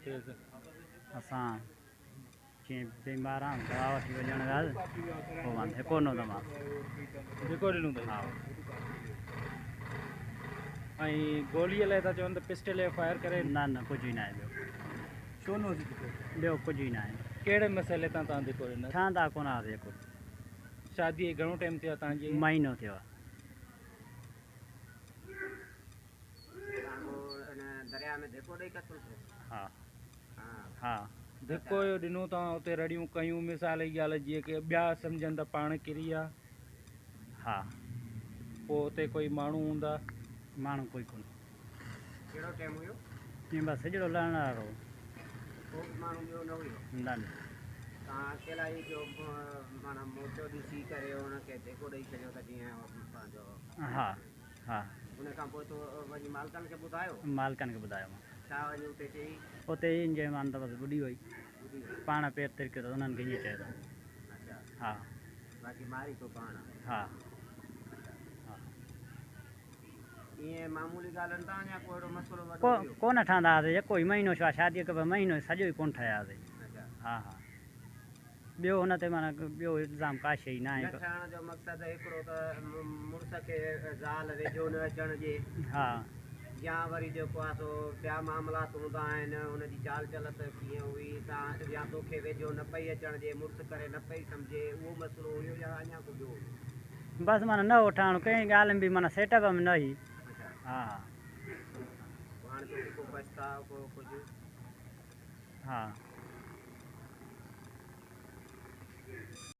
तेज़ असां जीअं बीमार आहियूं दवा वठी वञण ॻाल्हि पोइ वांदे कोन हूंदो मां जेको ॾिनो अथई हा ऐं गोलीअ लाइ था चवनि त पिस्टल या फायर करे न न कुझु ई न आहे छो न हुजे ॿियो कुझु ई न आहे कहिड़े मसइले तां तव्हां धिको ॾिनो ठहंदा कोन आहे जेको शादीअ घणो टाइम थियो आहे तव्हांजी महीनो थियो आहे दरिया में धिको ॾेई कतल हा हा धिको जो ॾिनो तव्हां उते रड़ियूं कयूं मिसाल जी ॻाल्हि जीअं की ॿिया सम्झनि त पाण किरी आहे हा पोइ उते कोई माण्हू हूंदा माण्हू कोई कोन कहिड़ो टाइम हुयो ईअं बसि हिकिड़ो लहण वारो को बि माण्हू ॿियो न हुयो न न तव्हां अकेला ई जो माना मोचो ॾिसी करे हुनखे धिको ॾेई छॾियो त जीअं पंहिंजो हा हा उन खां पोइ तो वञी मालकनि खे ॿुधायो मालिकनि खे ॿुधायो मां छा वञी उते चई उते ईअं चयो मान त बसि ॿुॾी वई पाण पेर तिरकियो त उन्हनि खे ईअं चयो अच्छा हा बाक़ी मारी तो पाण हा हा ईअं मामूली ॻाल्हियुनि तां अञा को अहिड़ो मसइलो वॾो को हुयो कोन ठहंदा हुआसीं जेको ई महीनो छा शादीअ खां पोइ महीनो सॼो ई कोन ठहियासीं अच्छा हा हा ॿियो हुन ते माना ॿियो इल्ज़ाम का शइ न न आहे ठहण जो मक़सदु हिकिड़ो त मुड़ुस खे ज़ाल वेझो न अचण जे हा या वरी जेको आहे सो ॿिया मामलात हूंदा आहिनि हुनजी चाल चलत कीअं हुई तव्हां या तोखे वेझो न पई अचण जे मुड़ुस करे न पई सम्झे उहो मसइलो हुयो या अञा को ॿियो हुयो बसि माना न उठाइणु कंहिं ॻाल्हि में बि माना सेटअप में न हुई अच्छा हा हाणे तोखे को पछताव को कुझु हा